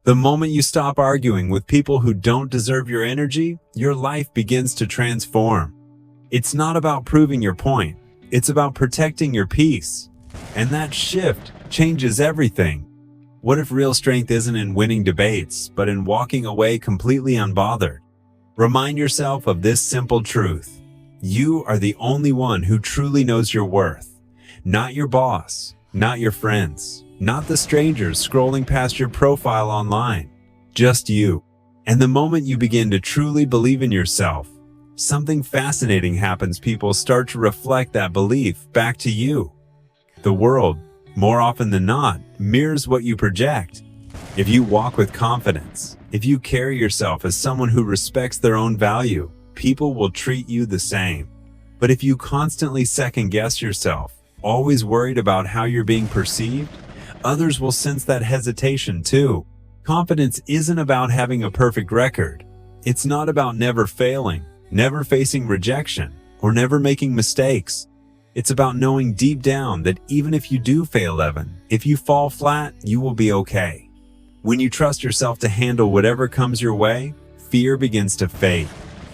The moment you stop arguing with people who don't deserve your energy, your life begins to transform. It's not about proving your point, it's about protecting your peace. And that shift changes everything. What if real strength isn't in winning debates, but in walking away completely unbothered? Remind yourself of this simple truth. You are the only one who truly knows your worth. Not your boss, not your friends, not the strangers scrolling past your profile online. Just you. And the moment you begin to truly believe in yourself, something fascinating happens. People start to reflect that belief back to you. The world, more often than not, mirrors what you project. If you walk with confidence, if you carry yourself as someone who respects their own value, people will treat you the same. But if you constantly second-guess yourself, always worried about how you're being perceived, others will sense that hesitation too. Confidence isn't about having a perfect record. It's not about never failing, never facing rejection, or never making mistakes. It's about knowing deep down that even if you do fail, if you fall flat, you will be okay. When you trust yourself to handle whatever comes your way, fear begins to fade.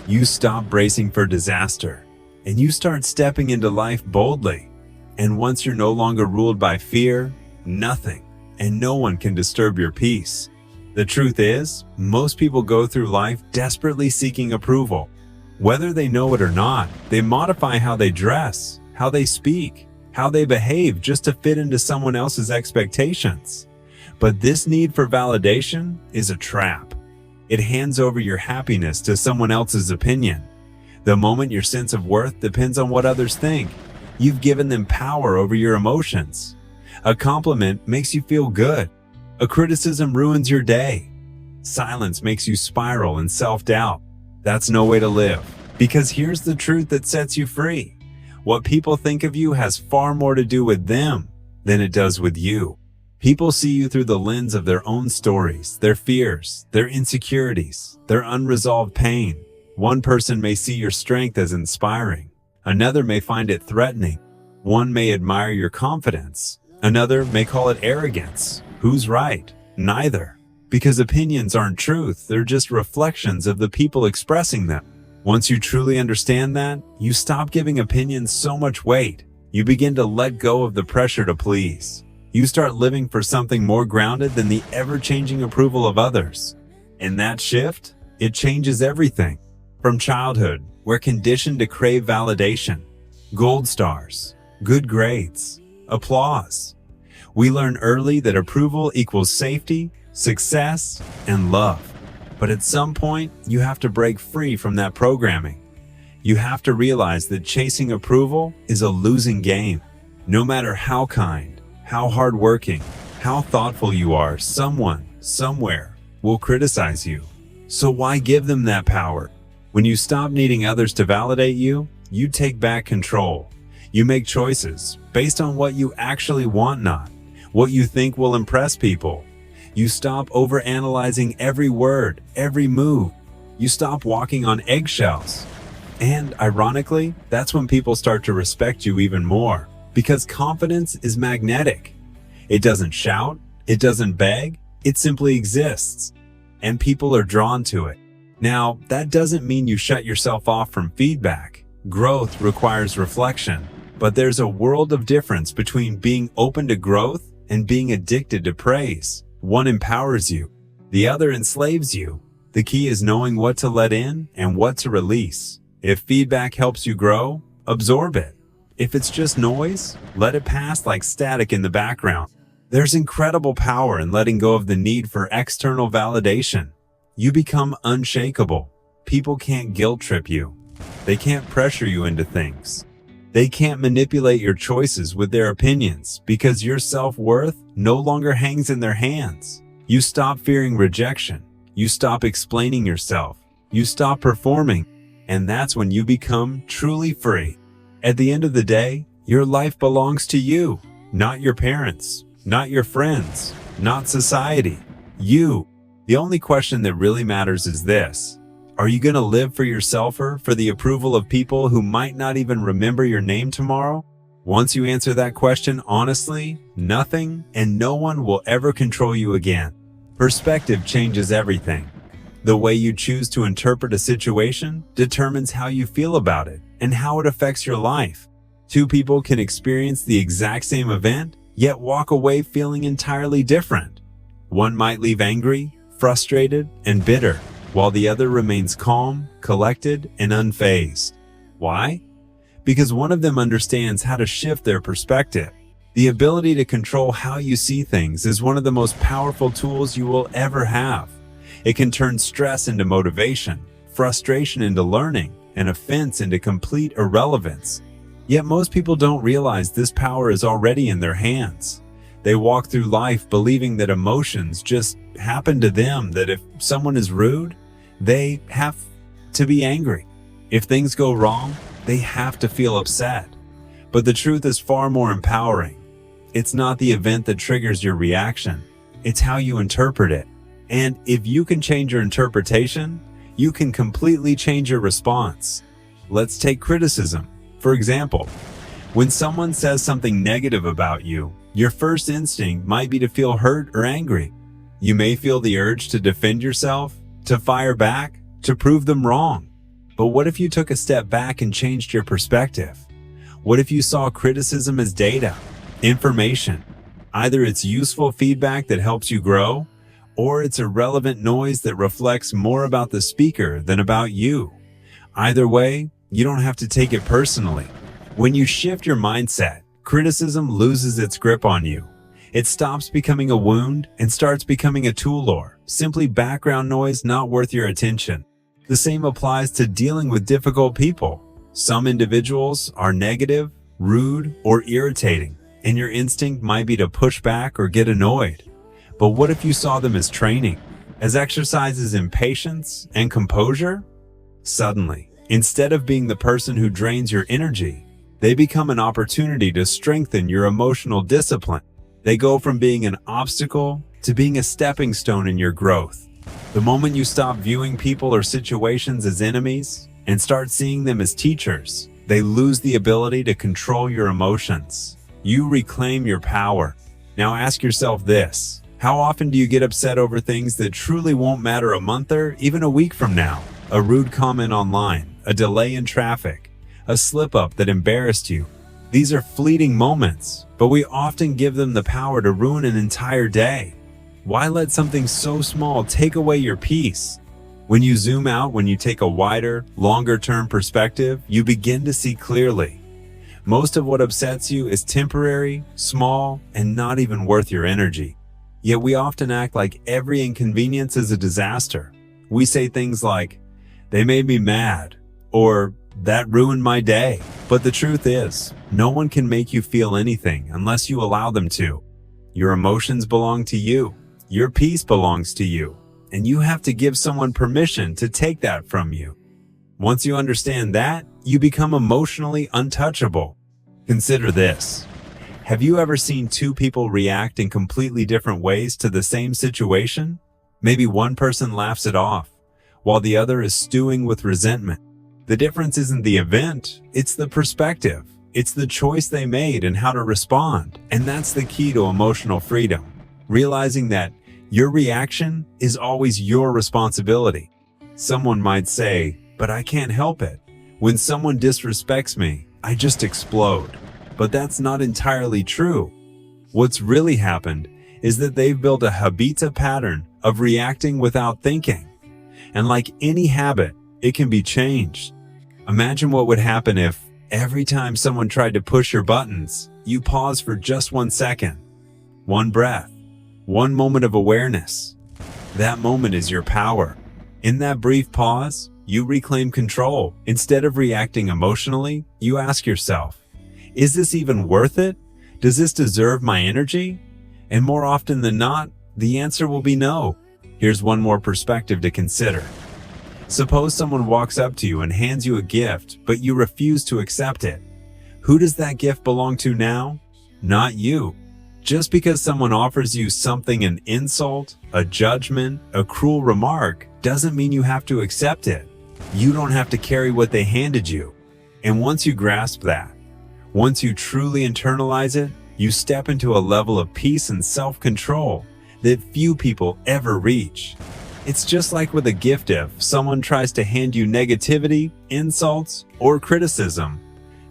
You stop bracing for disaster, and you start stepping into life boldly. And once you're no longer ruled by fear, nothing and no one can disturb your peace. The truth is, most people go through life desperately seeking approval. Whether they know it or not, they modify how they dress, how they speak, how they behave just to fit into someone else's expectations. But this need for validation is a trap. It hands over your happiness to someone else's opinion. The moment your sense of worth depends on what others think, you've given them power over your emotions. A compliment makes you feel good. A criticism ruins your day. Silence makes you spiral in self-doubt. That's no way to live. Because here's the truth that sets you free. What people think of you has far more to do with them than it does with you. People see you through the lens of their own stories, their fears, their insecurities, their unresolved pain. One person may see your strength as inspiring. Another may find it threatening. One may admire your confidence. Another may call it arrogance. Who's right? Neither. Because opinions aren't truth, they're just reflections of the people expressing them. Once you truly understand that, you stop giving opinions so much weight. You begin to let go of the pressure to please. You start living for something more grounded than the ever-changing approval of others. And that shift, it changes everything. From childhood, we're conditioned to crave validation, gold stars, good grades, applause. We learn early that approval equals safety, success, and love. But at some point, you have to break free from that programming. You have to realize that chasing approval is a losing game. No matter how kind, how hardworking, how thoughtful you are, someone, somewhere, will criticize you. So why give them that power? When you stop needing others to validate you, you take back control. You make choices based on what you actually want, not what you think will impress people. You stop overanalyzing every word, every move. You stop walking on eggshells. And ironically, that's when people start to respect you even more. Because confidence is magnetic. It doesn't shout, it doesn't beg, it simply exists. And people are drawn to it. Now, that doesn't mean you shut yourself off from feedback. Growth requires reflection. But there's a world of difference between being open to growth and being addicted to praise. One empowers you, the other enslaves you. The key is knowing what to let in and what to release. If feedback helps you grow, absorb it. If it's just noise, let it pass like static in the background. There's incredible power in letting go of the need for external validation. You become unshakable. People can't guilt trip you. They can't pressure you into things. They can't manipulate your choices with their opinions because your self-worth no longer hangs in their hands. You stop fearing rejection. You stop explaining yourself. You stop performing. And that's when you become truly free. At the end of the day, your life belongs to you, not your parents, not your friends, not society. You. The only question that really matters is this. Are you going to live for yourself or for the approval of people who might not even remember your name tomorrow? Once you answer that question honestly, nothing and no one will ever control you again. Perspective changes everything. The way you choose to interpret a situation determines how you feel about it and how it affects your life. Two people can experience the exact same event, yet walk away feeling entirely different. One might leave angry, frustrated, and bitter, while the other remains calm, collected, and unfazed. Why? Because one of them understands how to shift their perspective. The ability to control how you see things is one of the most powerful tools you will ever have. It can turn stress into motivation, frustration into learning, and offense into complete irrelevance. Yet most people don't realize this power is already in their hands. They walk through life believing that emotions just happen to them, that if someone is rude, they have to be angry. If things go wrong, they have to feel upset. But the truth is far more empowering. It's not the event that triggers your reaction. It's how you interpret it. And if you can change your interpretation, you can completely change your response. Let's take criticism. For example, when someone says something negative about you, your first instinct might be to feel hurt or angry. You may feel the urge to defend yourself, to fire back, to prove them wrong. But what if you took a step back and changed your perspective? What if you saw criticism as data, information? Either it's useful feedback that helps you grow, or it's irrelevant noise that reflects more about the speaker than about you. Either way, you don't have to take it personally. When you shift your mindset, criticism loses its grip on you. It stops becoming a wound and starts becoming a tool or simply background noise not worth your attention. The same applies to dealing with difficult people. Some individuals are negative, rude, or irritating, and your instinct might be to push back or get annoyed. But what if you saw them as training, as exercises in patience and composure? Suddenly, instead of being the person who drains your energy, they become an opportunity to strengthen your emotional discipline. They go from being an obstacle to being a stepping stone in your growth. The moment you stop viewing people or situations as enemies and start seeing them as teachers, they lose the ability to control your emotions. You reclaim your power. Now ask yourself this: how often do you get upset over things that truly won't matter a month or even a week from now? A rude comment online, a delay in traffic, a slip-up that embarrassed you. These are fleeting moments, but we often give them the power to ruin an entire day. Why let something so small take away your peace? When you zoom out, when you take a wider, longer-term perspective, you begin to see clearly. Most of what upsets you is temporary, small, and not even worth your energy. Yet we often act like every inconvenience is a disaster. We say things like, "They made me mad," or "That ruined my day." But the truth is, no one can make you feel anything unless you allow them to. Your emotions belong to you. Your peace belongs to you. And you have to give someone permission to take that from you. Once you understand that, you become emotionally untouchable. Consider this. Have you ever seen two people react in completely different ways to the same situation? Maybe one person laughs it off, while the other is stewing with resentment. The difference isn't the event, it's the perspective. It's the choice they made and how to respond. And that's the key to emotional freedom. Realizing that your reaction is always your responsibility. Someone might say, "But I can't help it. When someone disrespects me, I just explode." But that's not entirely true. What's really happened is that they've built a habitual pattern of reacting without thinking. And like any habit, it can be changed. Imagine what would happen if, every time someone tried to push your buttons, you pause for just 1 second, 1 breath, 1 moment of awareness. That moment is your power. In that brief pause, you reclaim control. Instead of reacting emotionally, you ask yourself, is this even worth it? Does this deserve my energy? And more often than not, the answer will be no. Here's one more perspective to consider. Suppose someone walks up to you and hands you a gift, but you refuse to accept it. Who does that gift belong to now? Not you. Just because someone offers you something, an insult, a judgment, a cruel remark, doesn't mean you have to accept it. You don't have to carry what they handed you. And once you grasp that, once you truly internalize it, you step into a level of peace and self-control that few people ever reach. It's just like with a gift. If someone tries to hand you negativity, insults, or criticism,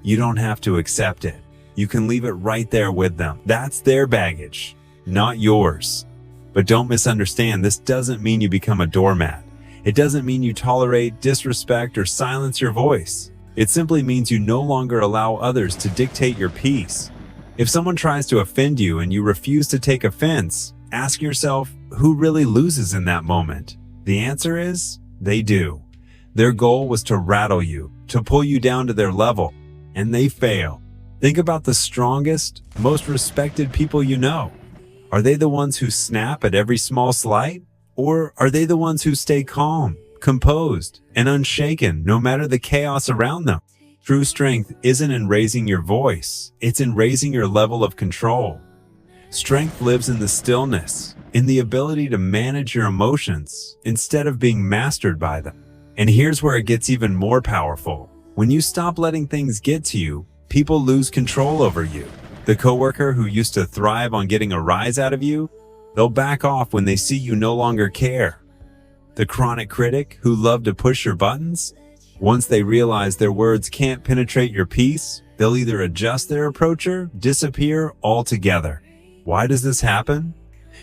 you don't have to accept it. You can leave it right there with them. That's their baggage, not yours. But don't misunderstand, this doesn't mean you become a doormat. It doesn't mean you tolerate, disrespect, or silence your voice. It simply means you no longer allow others to dictate your peace. If someone tries to offend you and you refuse to take offense, ask yourself, who really loses in that moment? The answer is, they do. Their goal was to rattle you, to pull you down to their level, and they fail. Think about the strongest, most respected people you know. Are they the ones who snap at every small slight? Or are they the ones who stay calm, composed, and unshaken no matter the chaos around them? True strength isn't in raising your voice, it's in raising your level of control. Strength lives in the stillness, in the ability to manage your emotions instead of being mastered by them. And here's where it gets even more powerful. When you stop letting things get to you, people lose control over you. The coworker who used to thrive on getting a rise out of you, they'll back off when they see you no longer care. The chronic critic who loved to push your buttons, once they realize their words can't penetrate your peace, they'll either adjust their approach or disappear altogether. Why does this happen?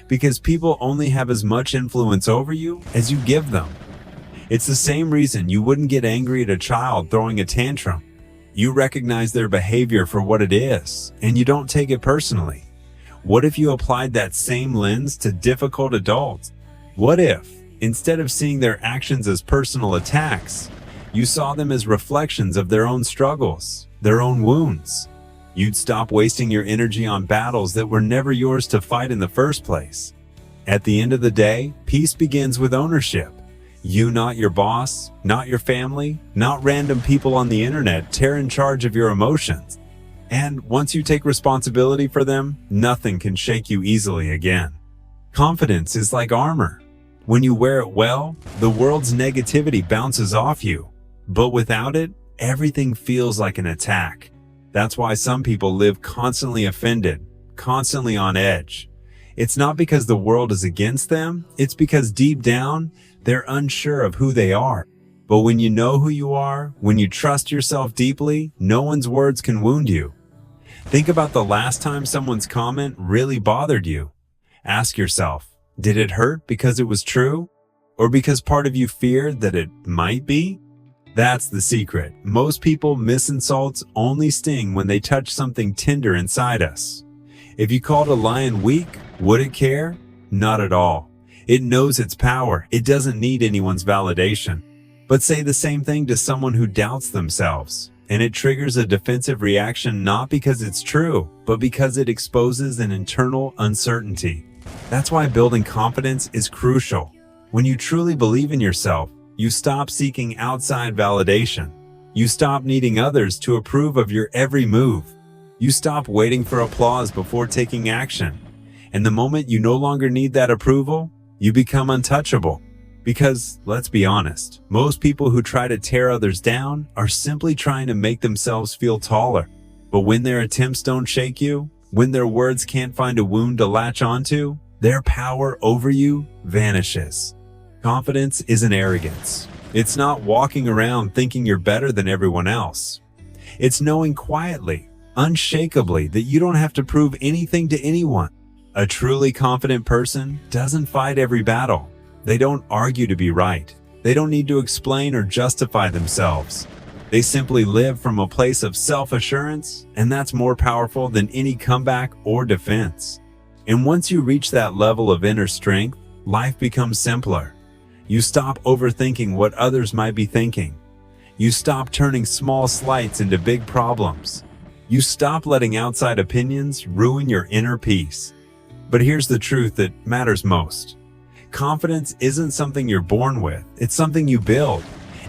Because people only have as much influence over you as you give them. It's the same reason you wouldn't get angry at a child throwing a tantrum. You recognize their behavior for what it is, and you don't take it personally. What if you applied that same lens to difficult adults? What if, instead of seeing their actions as personal attacks, you saw them as reflections of their own struggles, their own wounds? You'd stop wasting your energy on battles that were never yours to fight in the first place. At the end of the day, peace begins with ownership. You, not your boss, not your family, not random people on the internet, tear in charge of your emotions. And once you take responsibility for them, nothing can shake you easily again. Confidence is like armor. When you wear it well, the world's negativity bounces off you. But without it, everything feels like an attack. That's why some people live constantly offended, constantly on edge. It's not because the world is against them, it's because deep down, they're unsure of who they are. But when you know who you are, when you trust yourself deeply, no one's words can wound you. Think about the last time someone's comment really bothered you. Ask yourself, did it hurt because it was true? Or because part of you feared that it might be? That's the secret. Most people miss insults only sting when they touch something tender inside us. If you called a lion weak, would it care? Not at all. It knows its power. It doesn't need anyone's validation. But say the same thing to someone who doubts themselves, and it triggers a defensive reaction not because it's true, but because it exposes an internal uncertainty. That's why building confidence is crucial. When you truly believe in yourself, you stop seeking outside validation. You stop needing others to approve of your every move. You stop waiting for applause before taking action. And the moment you no longer need that approval, you become untouchable. Because, let's be honest, most people who try to tear others down are simply trying to make themselves feel taller. But when their attempts don't shake you, when their words can't find a wound to latch onto, their power over you vanishes. Confidence isn't arrogance. It's not walking around thinking you're better than everyone else. It's knowing quietly, unshakably, that you don't have to prove anything to anyone. A truly confident person doesn't fight every battle. They don't argue to be right. They don't need to explain or justify themselves. They simply live from a place of self-assurance, and that's more powerful than any comeback or defense. And once you reach that level of inner strength, life becomes simpler. You stop overthinking what others might be thinking. You stop turning small slights into big problems. You stop letting outside opinions ruin your inner peace. But here's the truth that matters most. Confidence isn't something you're born with, it's something you build.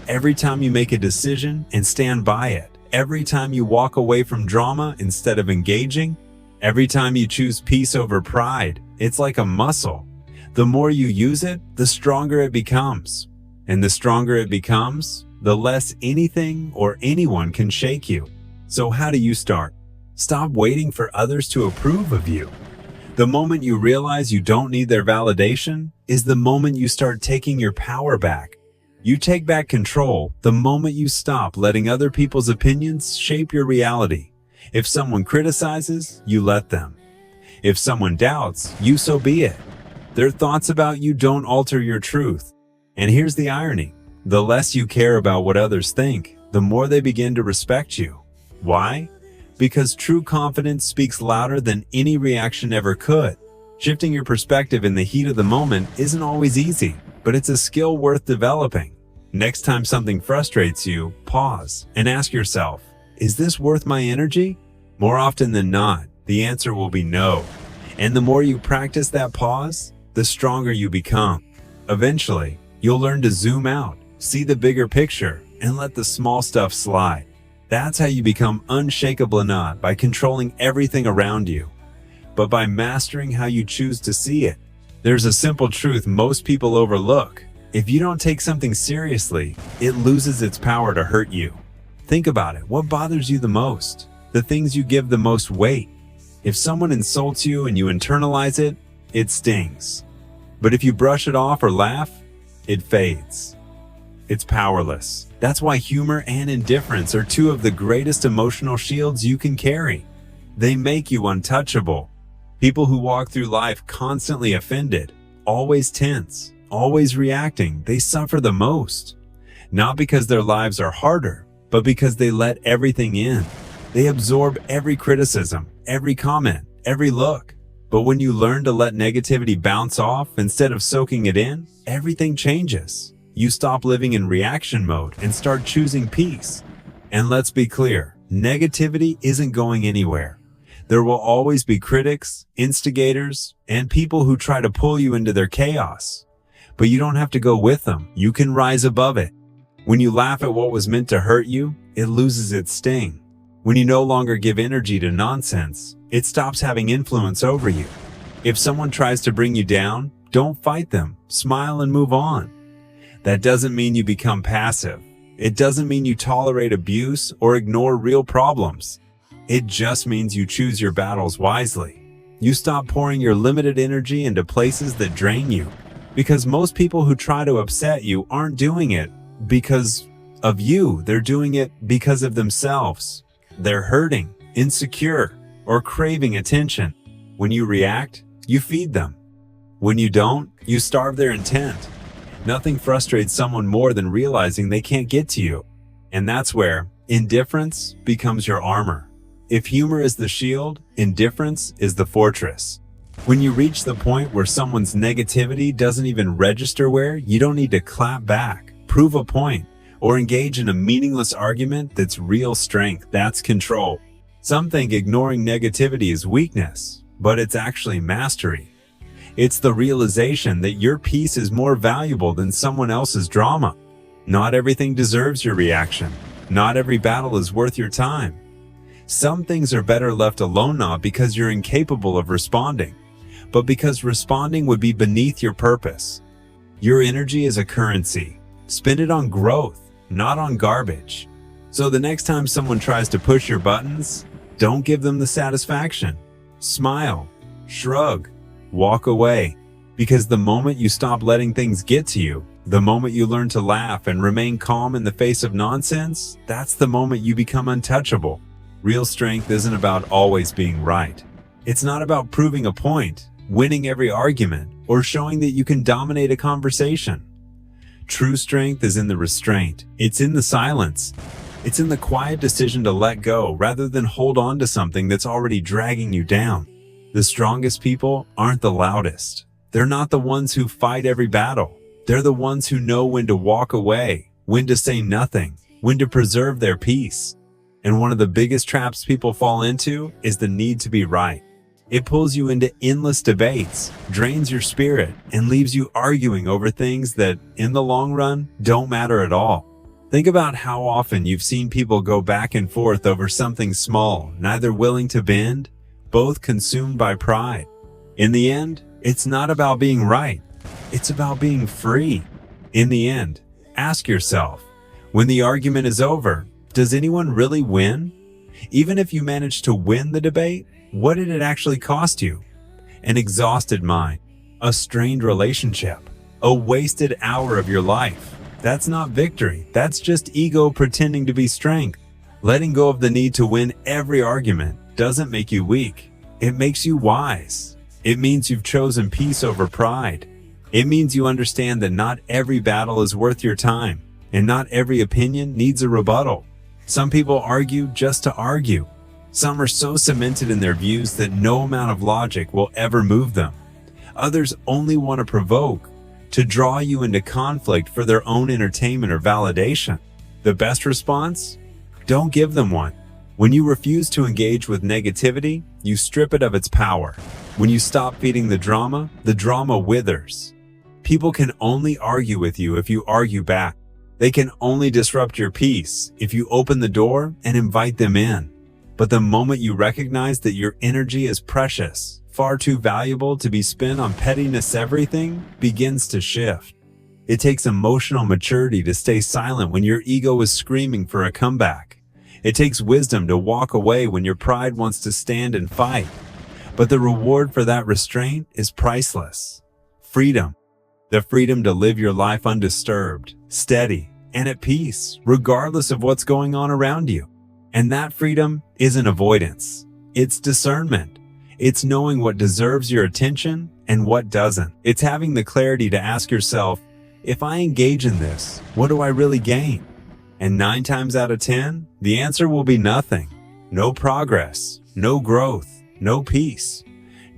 Every time you make a decision and stand by it, every time you walk away from drama instead of engaging, every time you choose peace over pride, it's like a muscle. The more you use it, the stronger it becomes. And the stronger it becomes, the less anything or anyone can shake you. So how do you start? Stop waiting for others to approve of you. The moment you realize you don't need their validation is the moment you start taking your power back. You take back control the moment you stop letting other people's opinions shape your reality. If someone criticizes, you let them. If someone doubts, you so be it. Their thoughts about you don't alter your truth. And here's the irony. The less you care about what others think, the more they begin to respect you. Why? Because true confidence speaks louder than any reaction ever could. Shifting your perspective in the heat of the moment isn't always easy, but it's a skill worth developing. Next time something frustrates you, pause and ask yourself, is this worth my energy? More often than not, the answer will be no. And the more you practice that pause, the stronger you become. Eventually, you'll learn to zoom out, see the bigger picture, and let the small stuff slide. That's how you become unshakable, not by controlling everything around you, but by mastering how you choose to see it. There's a simple truth most people overlook. If you don't take something seriously, it loses its power to hurt you. Think about it. What bothers you the most? The things you give the most weight. If someone insults you and you internalize it, it stings. But if you brush it off or laugh, it fades. It's powerless. That's why humor and indifference are two of the greatest emotional shields you can carry. They make you untouchable. People who walk through life constantly offended, always tense, always reacting, they suffer the most. Not because their lives are harder, but because they let everything in. They absorb every criticism, every comment, every look. But when you learn to let negativity bounce off instead of soaking it in, everything changes. You stop living in reaction mode and start choosing peace. And let's be clear, negativity isn't going anywhere. There will always be critics, instigators, and people who try to pull you into their chaos. But you don't have to go with them. You can rise above it. When you laugh at what was meant to hurt you, it loses its sting. When you no longer give energy to nonsense, it stops having influence over you. If someone tries to bring you down, don't fight them. Smile and move on. That doesn't mean you become passive. It doesn't mean you tolerate abuse or ignore real problems. It just means you choose your battles wisely. You stop pouring your limited energy into places that drain you. Because most people who try to upset you aren't doing it because of you. They're doing it because of themselves. They're hurting, insecure, or craving attention. When you react, you feed them. When you don't, you starve their intent. Nothing frustrates someone more than realizing they can't get to you. And that's where indifference becomes your armor. If humor is the shield, indifference is the fortress. When you reach the point where someone's negativity doesn't even register, where you don't need to clap back, prove a point, or engage in a meaningless argument, that's real strength. That's control. Some think ignoring negativity is weakness, but it's actually mastery. It's the realization that your peace is more valuable than someone else's drama. Not everything deserves your reaction. Not every battle is worth your time. Some things are better left alone, not because you're incapable of responding, but because responding would be beneath your purpose. Your energy is a currency. Spend it on growth, not on garbage. So the next time someone tries to push your buttons, don't give them the satisfaction. Smile, shrug, walk away. Because the moment you stop letting things get to you, the moment you learn to laugh and remain calm in the face of nonsense, that's the moment you become untouchable. Real strength isn't about always being right. It's not about proving a point, winning every argument, or showing that you can dominate a conversation. True strength is in the restraint. It's in the silence. It's in the quiet decision to let go rather than hold on to something that's already dragging you down. The strongest people aren't the loudest. They're not the ones who fight every battle. They're the ones who know when to walk away, when to say nothing, when to preserve their peace. And one of the biggest traps people fall into is the need to be right. It pulls you into endless debates, drains your spirit, and leaves you arguing over things that, in the long run, don't matter at all. Think about how often you've seen people go back and forth over something small, neither willing to bend, both consumed by pride. In the end, it's not about being right. It's about being free. In the end, ask yourself, when the argument is over, does anyone really win? Even if you manage to win the debate, what did it actually cost you? an exhausted mind, a strained relationship, a wasted hour of your life. That's not victory. That's just ego pretending to be strength. Letting go of the need to win every argument doesn't make you weak. It makes you wise. It means you've chosen peace over pride. It means you understand that not every battle is worth your time, and not every opinion needs a rebuttal. Some people argue just to argue. Some are so cemented in their views that no amount of logic will ever move them. Others only want to provoke, to draw you into conflict for their own entertainment or validation. The best response? Don't give them one. When you refuse to engage with negativity, you strip it of its power. When you stop feeding the drama withers. People can only argue with you if you argue back. They can only disrupt your peace if you open the door and invite them in. But the moment you recognize that your energy is precious, far too valuable to be spent on pettiness, everything begins to shift. It takes emotional maturity to stay silent when your ego is screaming for a comeback. It takes wisdom to walk away when your pride wants to stand and fight. But the reward for that restraint is priceless. Freedom. The freedom to live your life undisturbed, steady, and at peace, regardless of what's going on around you. And that freedom isn't avoidance. It's discernment. It's knowing what deserves your attention and what doesn't. It's having the clarity to ask yourself, if I engage in this, what do I really gain? And 9 times out of 10, the answer will be nothing. No progress, no growth, no peace.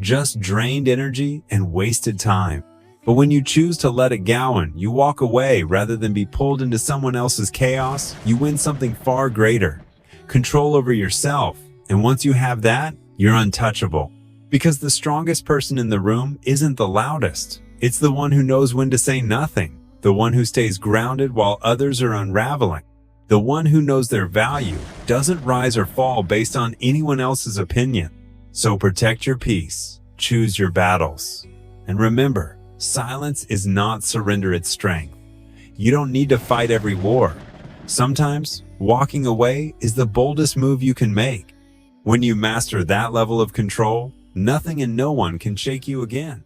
Just drained energy and wasted time. But when you choose to let it go and you walk away rather than be pulled into someone else's chaos, you win something far greater. Control over yourself. And once you have that, you're untouchable. Because the strongest person in the room isn't the loudest. It's the one who knows when to say nothing. The one who stays grounded while others are unraveling. The one who knows their value doesn't rise or fall based on anyone else's opinion. So protect your peace. Choose your battles. And remember, silence is not surrender, it's strength. You don't need to fight every war. Sometimes, walking away is the boldest move you can make. When you master that level of control, nothing and no one can shake you again.